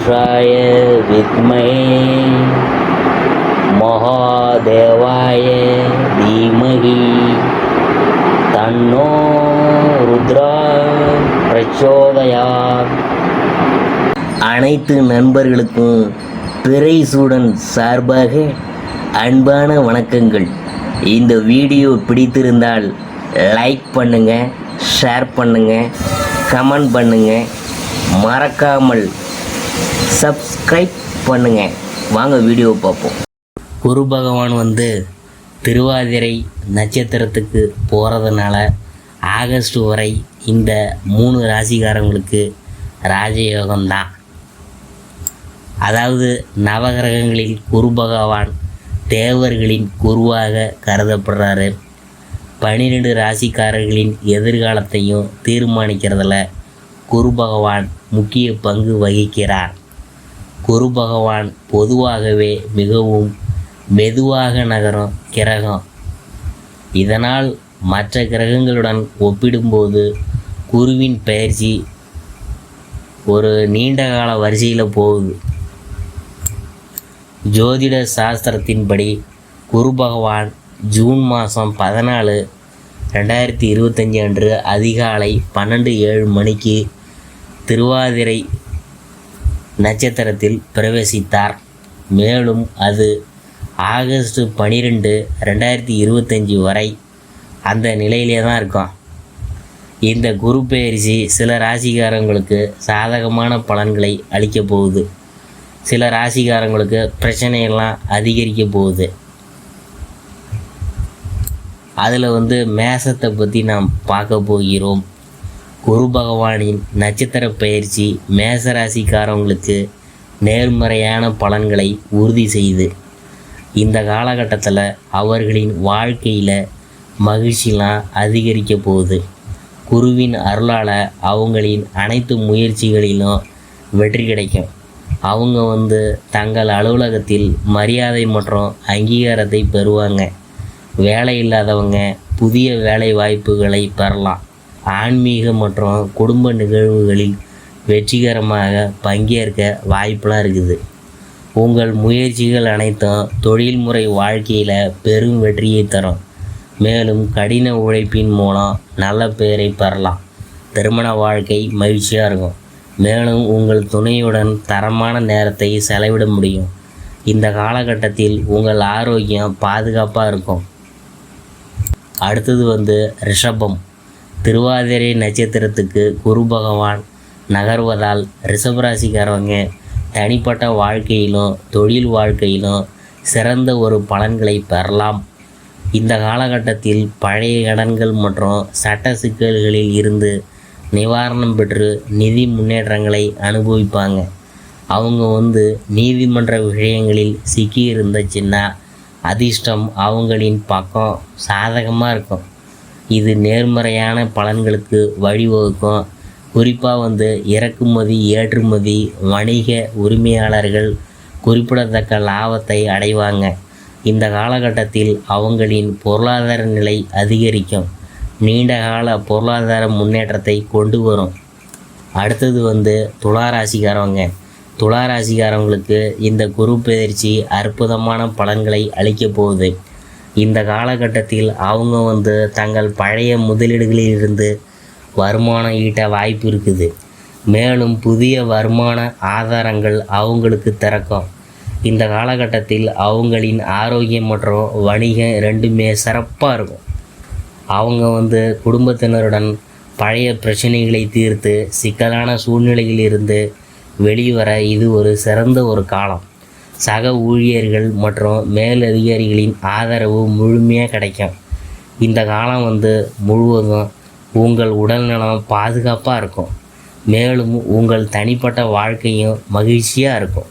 पुरुषाय विद्महे महादेवाय धीमहि तन्नो रुद्रा प्रचोदयात्. அனைத்து நண்பர்களுக்கும் பிறைசூடன் சார்பாக அன்பான வணக்கங்கள். இந்த வீடியோ பிடித்திருந்தால் லைக் பண்ணுங்கள், ஷேர் பண்ணுங்கள், கமெண்ட் பண்ணுங்கள், மறக்காமல் சப்ஸ்கிரைப் பண்ணுங்கள். வாங்க வீடியோ பார்ப்போம். குரு பகவான் திருவாதிரை நட்சத்திரத்துக்கு போகிறதுனால ஆகஸ்ட் வரை இந்த 3 ராசிக்காரங்களுக்கு ராஜயோகம்தான். அதாவது நவகிரகங்களில் குரு பகவான் தேவர்களின் குருவாக கருதப்படுறாரு. 12 ராசிக்காரர்களின் எதிர்காலத்தையும் தீர்மானிக்கிறதுல குரு பகவான் முக்கிய பங்கு வகிக்கிறார். குரு பகவான் பொதுவாகவே மிகவும் மெதுவாக நகரும் கிரகம். இதனால் மற்ற கிரகங்களுடன் ஒப்பிடும்போது குருவின் பயிற்சி ஒரு நீண்ட கால வரிசையில் போகுது. ஜோதிட சாஸ்திரத்தின்படி குரு பகவான் ஜூன் மாதம் 14, 2025 அன்று அதிகாலை 12:07 மணிக்கு திருவாதிரை நட்சத்திரத்தில் பிரவேசித்தார். மேலும் அது ஆகஸ்ட் 12, 2025 வரை அந்த நிலையிலே தான் இருக்கும். இந்த குரு பெயர்ச்சி சில ராசிக்காரங்களுக்கு சாதகமான பலன்களை அளிக்க போகுது, சில ராசிக்காரங்களுக்கு பிரச்சனையெல்லாம் அதிகரிக்க போகுது. அதில் மேசத்தை பற்றி நாம் பார்க்க போகிறோம். குரு பகவானின் நட்சத்திர பயிற்சி மேச ராசிக்காரங்களுக்கு நேர்மறையான பலன்களை உறுதி செய்து இந்த காலகட்டத்தில் அவர்களின் வாழ்க்கையில் மகிழ்ச்சிலாம் அதிகரிக்க போகுது. குருவின் அருளால் அவங்களின் அனைத்து முயற்சிகளிலும் வெற்றி கிடைக்கும். அவங்க தங்கள் அலுவலகத்தில் மரியாதை மற்றும் அங்கீகாரத்தை பெறுவாங்க. வேலை இல்லாதவங்க புதிய வேலை வாய்ப்புகளை பெறலாம். ஆன்மீக மற்றும் குடும்ப நிகழ்வுகளில் வெற்றிகரமாக பங்கேற்க வாய்ப்பெலாம் இருக்குது. உங்கள் முயற்சிகள் அனைத்தும் தொழில்முறை வாழ்க்கையில் பெரும் வெற்றியை தரும். மேலும் கடின உழைப்பின் மூலம் நல்ல பெயரை பெறலாம். திருமண வாழ்க்கை மகிழ்ச்சியாக இருக்கும். மேலும் உங்கள் துணையுடன் தரமான நேரத்தை செலவிட முடியும். இந்த காலகட்டத்தில் உங்கள் ஆரோக்கியம் பாதுகாப்பாக இருக்கும். அடுத்தது ரிஷபம். திருவாதிரை நட்சத்திரத்துக்கு குரு பகவான் நகர்வதால் ரிஷபராசிக்காரவங்க தனிப்பட்ட வாழ்க்கையிலும் தொழில் வாழ்க்கையிலும் சிறந்த ஒரு பலன்களை பெறலாம். இந்த காலகட்டத்தில் பழைய கடன்கள் மற்றும் சட்ட சிக்கல்களில் இருந்து நிவாரணம் பெற்று நிதி முன்னேற்றங்களை அனுபவிப்பாங்க. அவங்க நீதிமன்ற விஷயங்களில் சிக்கியிருந்த சின்ன அதிர்ஷ்டம் அவங்களின் பக்கம் சாதகமாக இருக்கும். இது நேர்மறையான பலன்களுக்கு வழிவகுக்கும். குறிப்பாக இறக்குமதி ஏற்றுமதி வணிக உரிமையாளர்கள் குறிப்பிடத்தக்க லாபத்தை அடைவாங்க. இந்த காலகட்டத்தில் அவங்களின் பொருளாதார நிலை அதிகரிக்கும். நீண்டகால பொருளாதார முன்னேற்றத்தை கொண்டு வரும். அடுத்தது துளாராசிக்காரவங்க. துளாராசிக்காரவங்களுக்கு இந்த குரு பெயர்ச்சி அற்புதமான பலன்களை அளிக்க போகுது. இந்த காலகட்டத்தில் அவங்க தங்கள் பழைய முதலீடுகளிலிருந்து வருமானம் ஈட்ட வாய்ப்பு இருக்குது. மேலும் புதிய வருமான ஆதாரங்கள் அவங்களுக்கு திறக்கும். இந்த காலகட்டத்தில் அவங்களின் ஆரோக்கியம் மற்றும் வணிகம் ரெண்டுமே சிறப்பாக இருக்கும். அவங்க குடும்பத்தினருடன் பழைய பிரச்சனைகளை தீர்த்து சிக்கலான சூழ்நிலையிலிருந்து வெளிவர இது ஒரு சிறந்த ஒரு காலம். சக ஊழியர்கள் மற்றும் மேலதிகாரிகளின் ஆதரவு முழுமையாக கிடைக்கும். இந்த காலம் முழுவதும் உங்கள் உடல்நலம் பாதுகாப்பாக இருக்கும். மேலும் உங்கள் தனிப்பட்ட வாழ்க்கையும் மகிழ்ச்சியாக இருக்கும்.